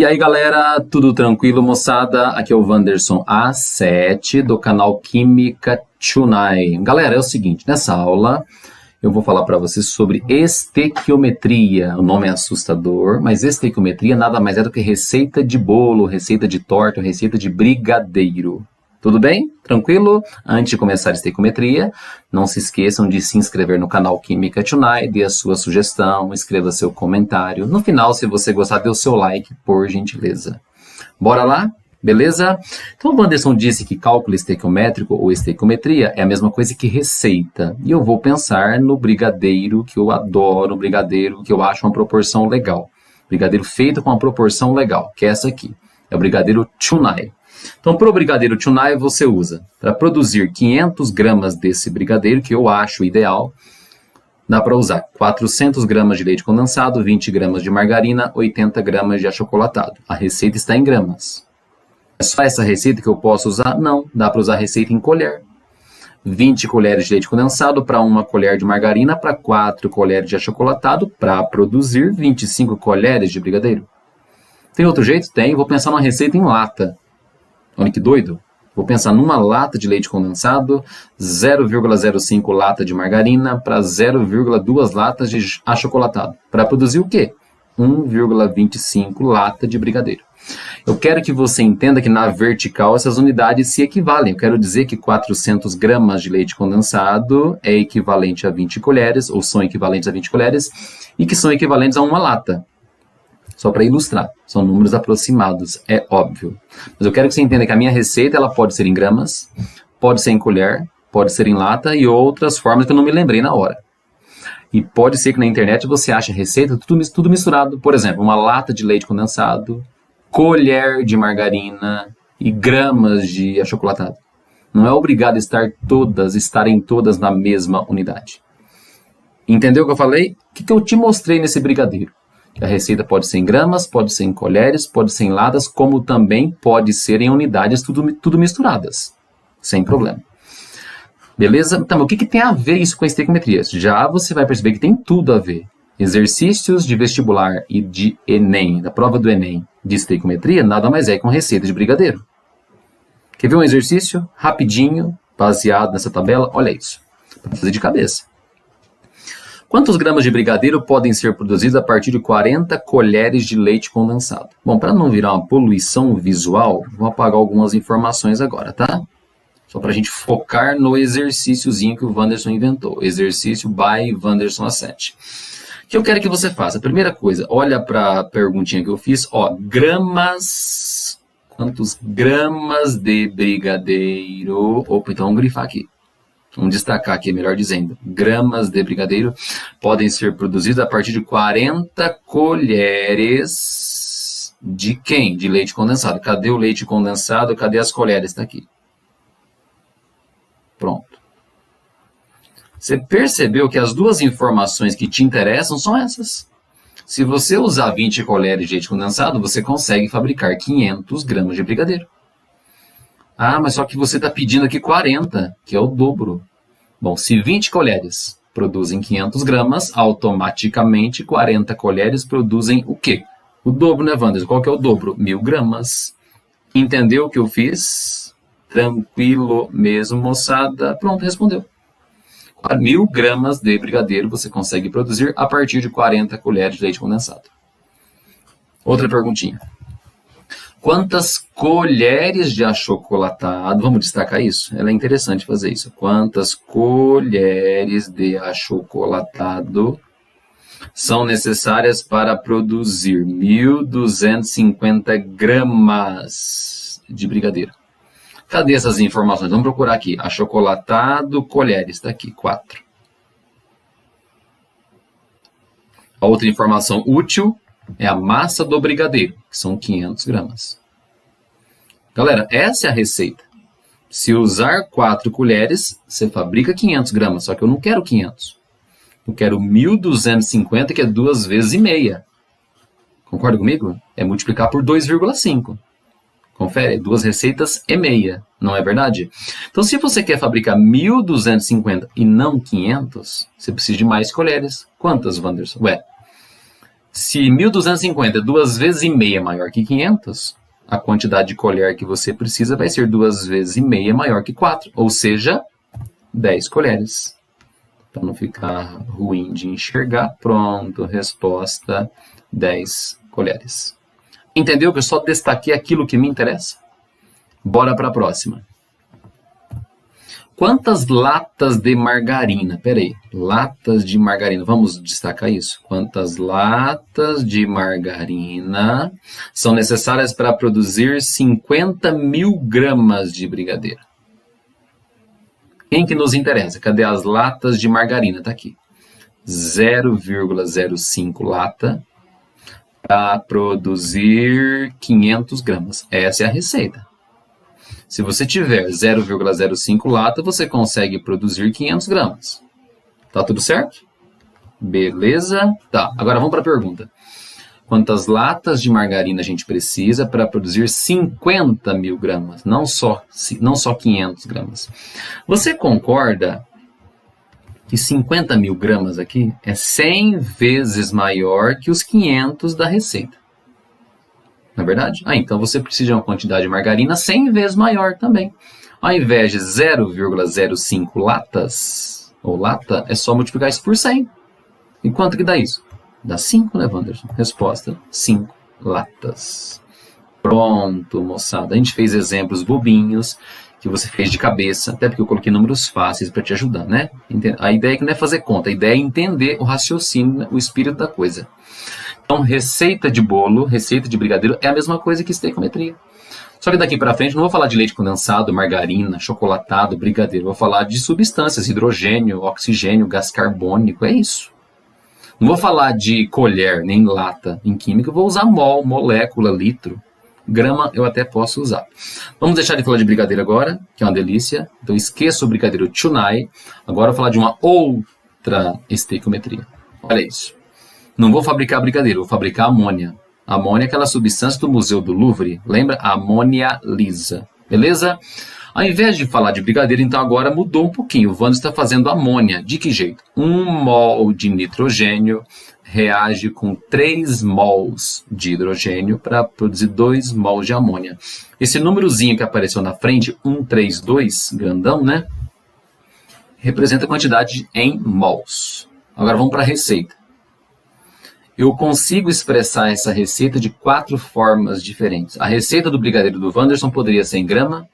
E aí galera, tudo tranquilo moçada? Aqui é o Wanderson A7 do canal Química Tonight. Galera, é o seguinte, nessa aula eu vou falar para vocês sobre estequiometria. O nome é assustador, mas estequiometria nada mais é do que receita de bolo, receita de torta, receita de brigadeiro. Tudo bem? Tranquilo? Antes de começar a estequiometria, não se esqueçam de se inscrever no canal Química Tonight, dê a sua sugestão, escreva seu comentário. No final, se você gostar, dê o seu like, por gentileza. Bora lá? Beleza? Então, o Wanderson disse que cálculo estequiométrico ou estequiometria é a mesma coisa que receita. E eu vou pensar no brigadeiro que eu adoro, brigadeiro que eu acho uma proporção legal. Brigadeiro feito com uma proporção legal, que é essa aqui. É o brigadeiro Tonight. Então, para o brigadeiro Tonight, você usa, para produzir 500 gramas desse brigadeiro, que eu acho ideal, dá para usar 400 gramas de leite condensado, 20 gramas de margarina, 80 gramas de achocolatado. A receita está em gramas. É só essa receita que eu posso usar? Não, dá para usar a receita em colher. 20 colheres de leite condensado para 1 colher de margarina, para 4 colheres de achocolatado, para produzir 25 colheres de brigadeiro. Tem outro jeito? Tem. Vou pensar numa receita em lata. Olha que doido. Vou pensar numa lata de leite condensado, 0,05 lata de margarina para 0,2 latas de achocolatado. Para produzir o quê? 1,25 lata de brigadeiro. Eu quero que você entenda que na vertical essas unidades se equivalem. Eu quero dizer que 400 gramas de leite condensado é equivalente a 20 colheres, ou são equivalentes a 20 colheres, e que são equivalentes a uma lata. Só para ilustrar, são números aproximados, é óbvio. Mas eu quero que você entenda que a minha receita ela pode ser em gramas, pode ser em colher, pode ser em lata e outras formas que eu não me lembrei na hora. E pode ser que na internet você ache a receita tudo misturado. Por exemplo, uma lata de leite condensado, colher de margarina e gramas de achocolatado. Não é obrigado estarem todas na mesma unidade. Entendeu o que eu falei? O que eu te mostrei nesse brigadeiro? A receita pode ser em gramas, pode ser em colheres, pode ser em latas, como também pode ser em unidades tudo misturadas. Sem problema. Beleza? Então, o que tem a ver isso com a estequiometria? Já você vai perceber que tem tudo a ver. Exercícios de vestibular e de Enem, da prova do Enem, de estequiometria, nada mais é que uma receita de brigadeiro. Quer ver um exercício rapidinho, baseado nessa tabela? Olha isso. Para fazer de cabeça. Quantos gramas de brigadeiro podem ser produzidos a partir de 40 colheres de leite condensado? Bom, para não virar uma poluição visual, vou apagar algumas informações agora, tá? Só para a gente focar no exercíciozinho que o Wanderson inventou. Exercício by Wanderson A7. O que eu quero que você faça? A primeira coisa, olha para a perguntinha que eu fiz. Ó, gramas... Quantos gramas de brigadeiro... Opa, então vamos grifar aqui. Vamos destacar aqui, melhor dizendo, gramas de brigadeiro podem ser produzidos a partir de 40 colheres de quem? De leite condensado. Cadê o leite condensado? Cadê as colheres? Está aqui. Pronto. Você percebeu que as duas informações que te interessam são essas. Se você usar 20 colheres de leite condensado, você consegue fabricar 500 gramas de brigadeiro. Ah, mas só que você está pedindo aqui 40, que é o dobro. Bom, se 20 colheres produzem 500 gramas, automaticamente 40 colheres produzem o quê? O dobro, né, Wanderson? Qual que é o dobro? 1000 gramas. Entendeu o que eu fiz? Tranquilo mesmo, moçada? Pronto, respondeu. 1000 gramas de brigadeiro você consegue produzir a partir de 40 colheres de leite condensado. Outra perguntinha. Quantas colheres de achocolatado, vamos destacar isso? Ela é interessante fazer isso. Quantas colheres de achocolatado são necessárias para produzir 1.250 gramas de brigadeiro? Cadê essas informações? Vamos procurar aqui. Achocolatado, colheres, está aqui, 4. A outra informação útil é a massa do brigadeiro, que são 500 gramas. Galera, essa é a receita. Se usar 4 colheres, você fabrica 500 gramas, só que eu não quero 500. Eu quero 1.250, que é 2 vezes e meia. Concorda comigo? É multiplicar por 2,5. Confere, 2 receitas e meia, não é verdade? Então, se você quer fabricar 1.250 e não 500, você precisa de mais colheres. Quantas, Wanderson? Ué, Se 1.250 é 2 vezes e meia maior que 500, a quantidade de colher que você precisa vai ser 2 vezes e meia maior que 4, ou seja, 10 colheres. Para não ficar ruim de enxergar, pronto, resposta, 10 colheres. Entendeu que eu só destaquei aquilo que me interessa? Bora para a próxima. Quantas latas de margarina? Peraí, latas de margarina, vamos destacar isso. Quantas latas de margarina são necessárias para produzir 50.000 gramas de brigadeiro? Quem que nos interessa? Cadê as latas de margarina? Tá aqui. 0,05 lata para produzir 500 gramas. Essa é a receita. Se você tiver 0,05 lata, você consegue produzir 500 gramas. Tá tudo certo? Beleza? Tá, agora vamos para a pergunta. Quantas latas de margarina a gente precisa para produzir 50.000 gramas? Não só 500 gramas. Você concorda que 50.000 gramas aqui é 100 vezes maior que os 500 da receita? Não é verdade? Então você precisa de uma quantidade de margarina 100 vezes maior também. Ao invés de 0,05 latas, ou lata, é só multiplicar isso por 100. E quanto que dá isso? Dá 5, né, Wanderson? Resposta, 5 latas. Pronto, moçada. A gente fez exemplos bobinhos que você fez de cabeça, até porque eu coloquei números fáceis para te ajudar, né? A ideia é que não é fazer conta, a ideia é entender o raciocínio, o espírito da coisa. Então, receita de bolo, receita de brigadeiro é a mesma coisa que estequiometria. Só que daqui para frente não vou falar de leite condensado, margarina, chocolatado, brigadeiro. Vou falar de substâncias, hidrogênio, oxigênio, gás carbônico, é isso. Não vou falar de colher, nem lata em química, eu vou usar mol, molécula, litro. Grama eu até posso usar. Vamos deixar de falar de brigadeiro agora, que é uma delícia. Então esqueça o brigadeiro Chunai. Agora eu vou falar de uma outra estequiometria. Olha isso. Não vou fabricar brigadeiro, vou fabricar amônia. Amônia é aquela substância do Museu do Louvre. Lembra? Amônia lisa. Beleza? Ao invés de falar de brigadeiro, então agora mudou um pouquinho. O Vando está fazendo amônia. De que jeito? 1 mol de nitrogênio reage com 3 mols de hidrogênio para produzir 2 mols de amônia. Esse númerozinho que apareceu na frente, 132, grandão, né? Representa a quantidade em mols. Agora vamos para a receita. Eu consigo expressar essa receita de 4 formas diferentes. A receita do brigadeiro do Wanderson poderia ser em grama,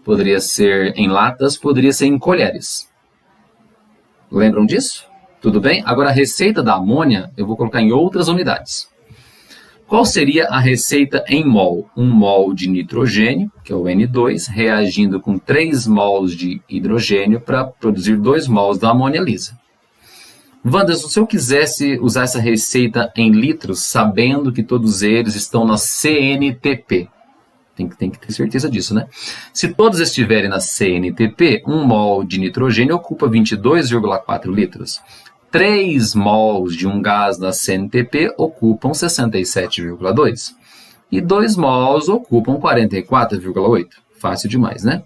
poderia ser em latas, poderia ser em colheres. Lembram disso? Tudo bem? Agora a receita da amônia eu vou colocar em outras unidades. Qual seria a receita em mol? 1 mol de nitrogênio, que é o N2, reagindo com 3 mols de hidrogênio para produzir 2 mols da amônia lisa. Wanderson, se eu quisesse usar essa receita em litros, sabendo que todos eles estão na CNTP, tem que ter certeza disso, né? Se todos estiverem na CNTP, 1 mol de nitrogênio ocupa 22,4 litros. 3 mols de um gás na CNTP ocupam 67,2. E 2 mols ocupam 44,8. Fácil demais, né?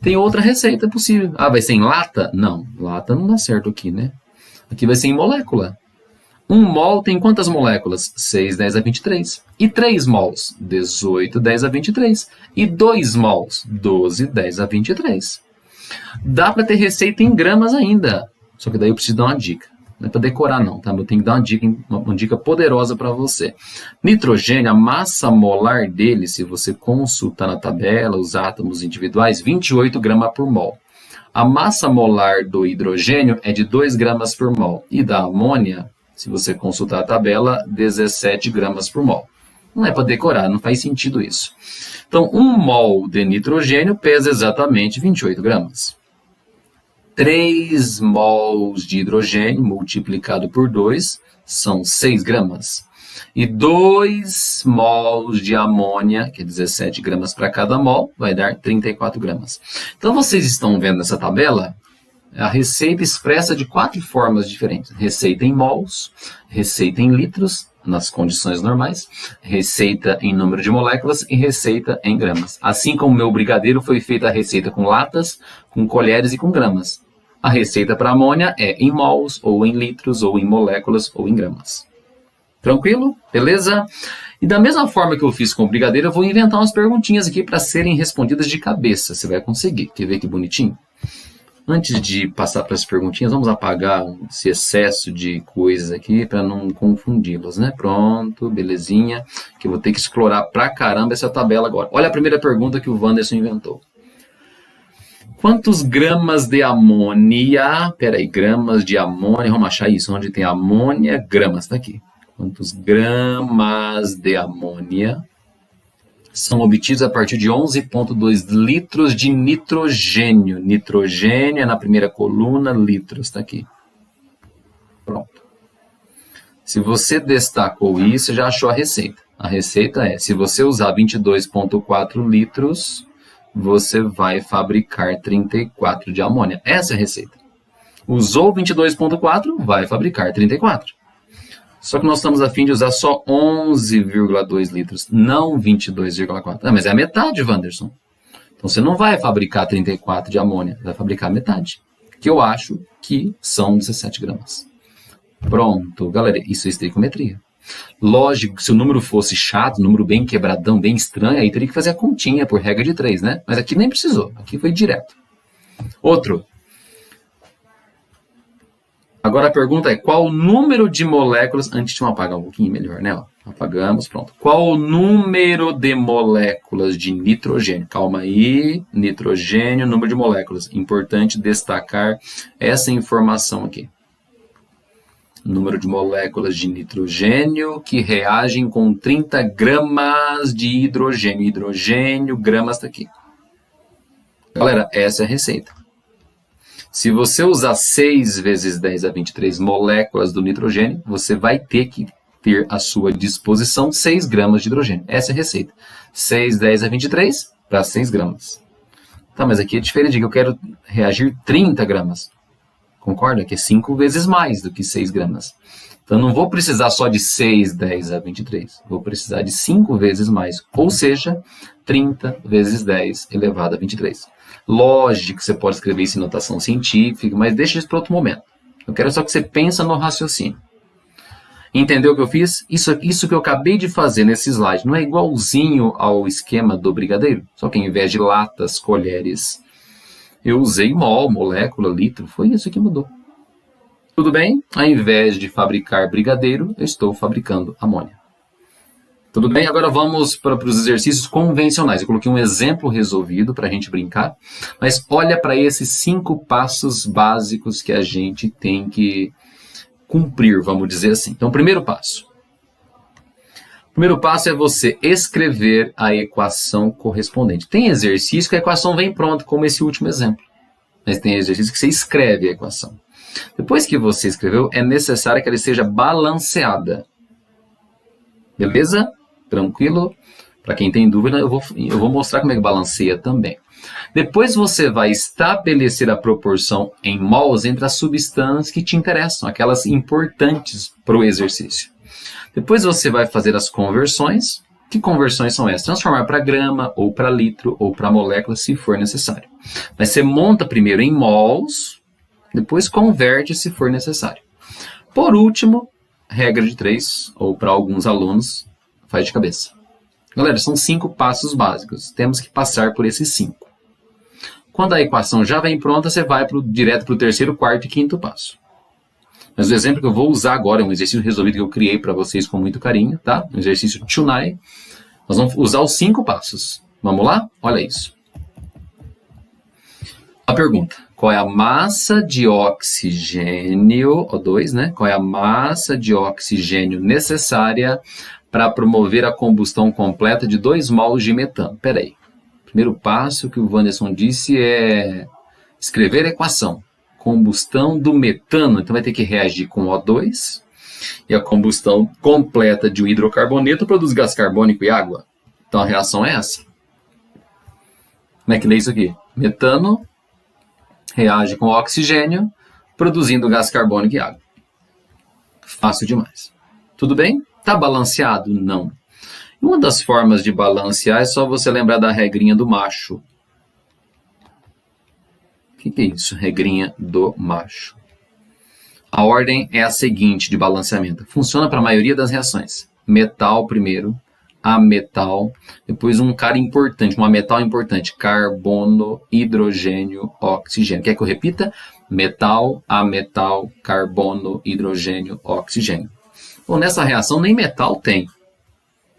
Tem outra receita possível. Vai ser em lata? Não, lata não dá certo aqui, né? Aqui vai ser em molécula. 1 mol tem quantas moléculas? 6, 10 a 23. E 3 mols? 18, 10 a 23. E 2 mols? 12, 10 a 23. Dá para ter receita em gramas ainda. Só que daí eu preciso dar uma dica. Não é para decorar não, tá? Eu tenho que dar uma dica poderosa para você. Nitrogênio, a massa molar dele, se você consultar na tabela, os átomos individuais, 28 gramas por mol. A massa molar do hidrogênio é de 2 gramas por mol. E da amônia, se você consultar a tabela, 17 gramas por mol. Não é para decorar, não faz sentido isso. Então, 1 mol de nitrogênio pesa exatamente 28 gramas. 3 mols de hidrogênio multiplicado por 2 são 6 gramas. E 2 mols de amônia, que é 17 gramas para cada mol, vai dar 34 gramas. Então, vocês estão vendo nessa tabela a receita expressa de 4 formas diferentes. Receita em mols, receita em litros, nas condições normais, receita em número de moléculas e receita em gramas. Assim como o meu brigadeiro foi feita a receita com latas, com colheres e com gramas. A receita para amônia é em mols, ou em litros, ou em moléculas, ou em gramas. Tranquilo? Beleza? E da mesma forma que eu fiz com o brigadeiro, eu vou inventar umas perguntinhas aqui para serem respondidas de cabeça. Você vai conseguir. Quer ver que bonitinho? Antes de passar para as perguntinhas, vamos apagar esse excesso de coisas aqui para não confundi-las, né? Pronto, belezinha. Que eu vou ter que explorar pra caramba essa tabela agora. Olha a primeira pergunta que o Wanderson inventou. Quantos gramas de amônia... Peraí, gramas de amônia... Vamos achar isso. Onde tem amônia, gramas. Tá aqui. Quantos gramas de amônia são obtidos a partir de 11,2 litros de nitrogênio. Nitrogênio é na primeira coluna, litros, está aqui. Pronto. Se você destacou isso, já achou a receita. A receita é, se você usar 22,4 litros, você vai fabricar 34 de amônia. Essa é a receita. Usou 22,4, vai fabricar 34. Só que nós estamos a fim de usar só 11,2 litros, não 22,4. Ah, mas é a metade, Wanderson. Então você não vai fabricar 34 de amônia, vai fabricar metade. Que eu acho que são 17 gramas. Pronto, galera, isso é estequiometria. Lógico que se o número fosse chato, número bem quebradão, bem estranho, aí teria que fazer a continha por regra de 3, né? Mas aqui nem precisou, aqui foi direto. Outro. Agora a pergunta é, qual o número de moléculas... Antes de eu apagar um pouquinho melhor, né? Ó, apagamos, pronto. Qual o número de moléculas de nitrogênio? Calma aí, nitrogênio, número de moléculas. Importante destacar essa informação aqui. Número de moléculas de nitrogênio que reagem com 30 gramas de hidrogênio. Hidrogênio, gramas está aqui. Galera, essa é a receita. Se você usar 6 vezes 10 a 23 moléculas do nitrogênio, você vai ter que ter à sua disposição 6 gramas de hidrogênio. Essa é a receita. 6, 10 a 23 para 6 gramas. Tá, mas aqui é diferente, eu quero reagir 30 gramas. Concorda? Que é 5 vezes mais do que 6 gramas. Então, não vou precisar só de 6, 10 a 23. Vou precisar de 5 vezes mais. Ou seja, 30 vezes 10 elevado a 23. Lógico que você pode escrever isso em notação científica, mas deixa isso para outro momento. Eu quero só que você pense no raciocínio. Entendeu o que eu fiz? Isso que eu acabei de fazer nesse slide não é igualzinho ao esquema do brigadeiro? Só que ao invés de latas, colheres, eu usei mol, molécula, litro. Foi isso que mudou. Tudo bem? Ao invés de fabricar brigadeiro, eu estou fabricando amônia. Tudo bem? Agora vamos para os exercícios convencionais. Eu coloquei um exemplo resolvido para a gente brincar, mas olha para esses 5 passos básicos que a gente tem que cumprir, vamos dizer assim. Então, primeiro passo. O primeiro passo é você escrever a equação correspondente. Tem exercício que a equação vem pronta, como esse último exemplo. Mas tem exercício que você escreve a equação. Depois que você escreveu, é necessário que ela esteja balanceada. Beleza? Tranquilo? Para quem tem dúvida, eu vou mostrar como é que balanceia também. Depois você vai estabelecer a proporção em mols entre as substâncias que te interessam, aquelas importantes para o exercício. Depois você vai fazer as conversões. Que conversões são essas? Transformar para grama, ou para litro, ou para molécula, se for necessário. Mas você monta primeiro em mols, depois converte se for necessário. Por último, regra de 3, ou para alguns alunos, faz de cabeça. Galera, são 5 passos básicos. Temos que passar por esses 5. Quando a equação já vem pronta, você vai direto para o terceiro, quarto e quinto passo. Mas o exemplo que eu vou usar agora é um exercício resolvido que eu criei para vocês com muito carinho, tá? Um exercício Chunai. Nós vamos usar os 5 passos. Vamos lá? Olha isso. A pergunta. Qual é a massa de oxigênio, O2, né? Qual é a massa de oxigênio necessária para promover a combustão completa de 2 mols de metano? Espera aí. O primeiro passo que o Wanderson disse é escrever a equação. Combustão do metano, então vai ter que reagir com O2 e a combustão completa de um hidrocarboneto produz gás carbônico e água. Então a reação é essa. Como é que lê isso aqui? Metano reage com oxigênio, produzindo gás carbônico e água. Fácil demais. Tudo bem? Está balanceado? Não. Uma das formas de balancear é só você lembrar da regrinha do macho. O que é isso? Regrinha do macho. A ordem é a seguinte de balanceamento. Funciona para a maioria das reações. Metal primeiro, ametal, depois um cara importante, uma metal importante, carbono, hidrogênio, oxigênio. Quer que eu repita? Metal, ametal, carbono, hidrogênio, oxigênio. Bom, nessa reação nem metal tem.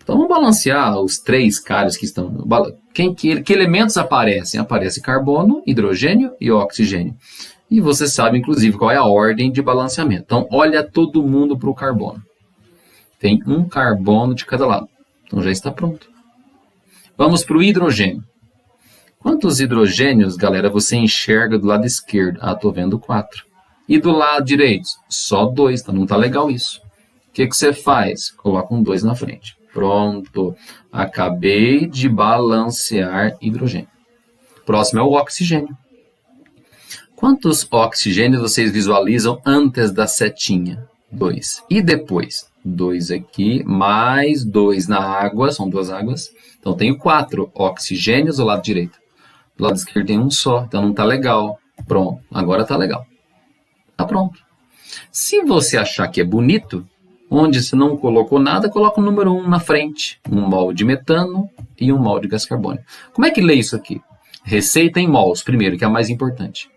Então vamos balancear os três caras que estão... Que elementos aparecem? Aparece carbono, hidrogênio e oxigênio. E você sabe, inclusive, qual é a ordem de balanceamento. Então, olha todo mundo para o carbono. Tem um carbono de cada lado. Então, já está pronto. Vamos para o hidrogênio. Quantos hidrogênios, galera, você enxerga do lado esquerdo? Ah, estou vendo 4. E do lado direito? Só 2. Então, não está legal isso. O que você faz? Coloca um 2 na frente. Pronto. Acabei de balancear hidrogênio. Próximo é o oxigênio. Quantos oxigênios vocês visualizam antes da setinha? 2. E depois? 2 aqui, mais 2 na água, são 2 águas. Então, tenho 4 oxigênios do lado direito. Do lado esquerdo tem um só, então não está legal. Pronto, agora está legal. Está pronto. Se você achar que é bonito, onde você não colocou nada, coloca o número 1 na frente. Um mol de metano e um mol de gás carbônico. Como é que lê isso aqui? Receita em mols, primeiro, que é a mais importante.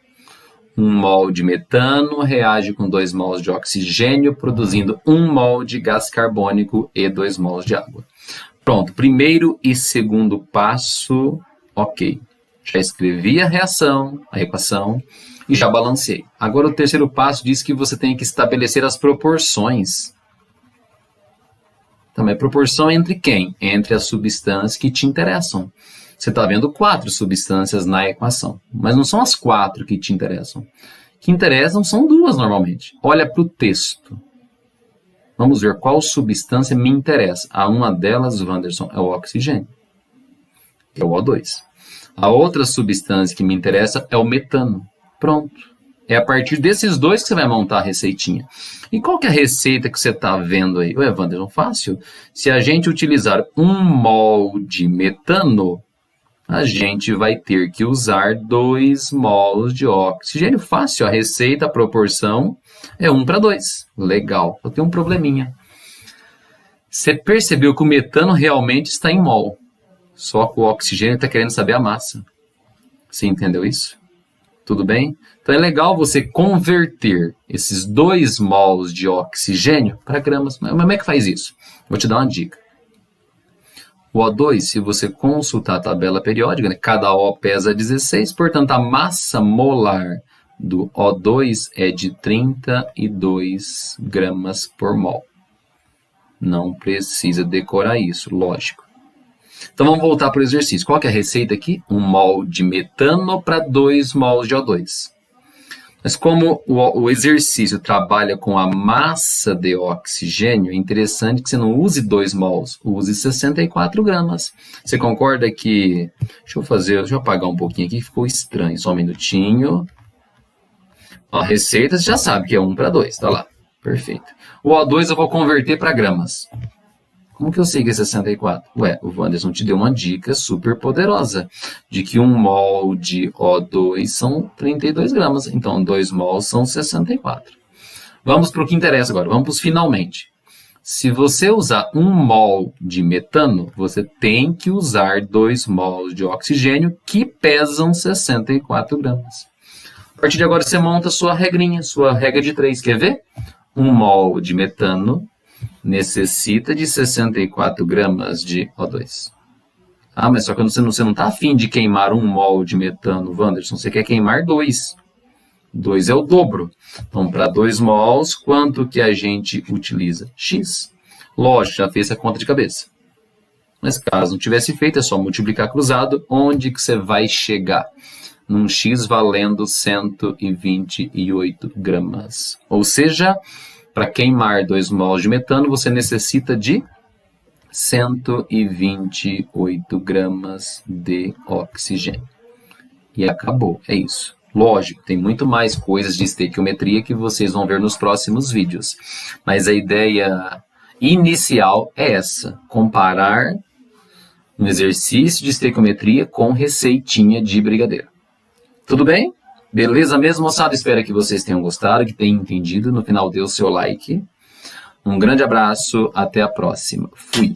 1 mol de metano reage com 2 mols de oxigênio, produzindo 1 mol de gás carbônico e 2 mols de água. Pronto, primeiro e segundo passo, ok. Já escrevi a reação, a equação, e já balanceei. Agora o terceiro passo diz que você tem que estabelecer as proporções. Também proporção entre quem? Entre as substâncias que te interessam. Você está vendo 4 substâncias na equação, mas não são as 4 que te interessam. Que interessam são 2 normalmente. Olha para o texto. Vamos ver qual substância me interessa. A uma delas, Wanderson, é o oxigênio, que é o O2. A outra substância que me interessa é o metano. Pronto. É a partir desses 2 que você vai montar a receitinha. E qual que é a receita que você está vendo aí? Ué, Wanderson, fácil. Se a gente utilizar 1 mol de metano, a gente vai ter que usar 2 mols de oxigênio. Fácil, a receita, a proporção é 1 para 2. Legal, eu tenho um probleminha. Você percebeu que o metano realmente está em mol, só que o oxigênio está querendo saber a massa. Você entendeu isso? Tudo bem? Então é legal você converter esses 2 mols de oxigênio para gramas. Mas como é que faz isso? Vou te dar uma dica. O O2, se você consultar a tabela periódica, né, cada O pesa 16, portanto a massa molar do O2 é de 32 gramas por mol. Não precisa decorar isso, lógico. Então vamos voltar para o exercício. Qual que é a receita aqui? 1 mol de metano para 2 mols de O2. Mas como o exercício trabalha com a massa de oxigênio, é interessante que você não use 2 mols, use 64 gramas. Você concorda que... Deixa eu apagar um pouquinho aqui, ficou estranho, só um minutinho. Ó, a receita você já sabe que é 1 para 2, tá lá. Perfeito. O O2 eu vou converter para gramas. Como que eu sei que é 64? Ué, o Wanderson te deu uma dica super poderosa, de que 1 mol de O2 são 32 gramas, então 2 mols são 64. Vamos para o que interessa agora, vamos para os finalmente. Se você usar 1 mol de metano, você tem que usar 2 mols de oxigênio, que pesam 64 gramas. A partir de agora você monta a sua regrinha, sua regra de 3, quer ver? 1 mol de metano necessita de 64 gramas de O2. Ah, mas só que você não está afim de queimar 1 mol de metano, Wanderson. Você quer queimar 2. 2 é o dobro. Então, para 2 mols, quanto que a gente utiliza? X. Lógico, já fez a conta de cabeça. Mas caso não tivesse feito, é só multiplicar cruzado. Onde que você vai chegar? Num X valendo 128 gramas. Ou seja... Para queimar 2 mols de metano, você necessita de 128 gramas de oxigênio. E acabou, é isso. Lógico, tem muito mais coisas de estequiometria que vocês vão ver nos próximos vídeos. Mas a ideia inicial é essa, comparar um exercício de estequiometria com receitinha de brigadeiro. Tudo bem? Beleza mesmo, moçada? Espero que vocês tenham gostado, que tenham entendido. No final, dê o seu like. Um grande abraço, até a próxima. Fui!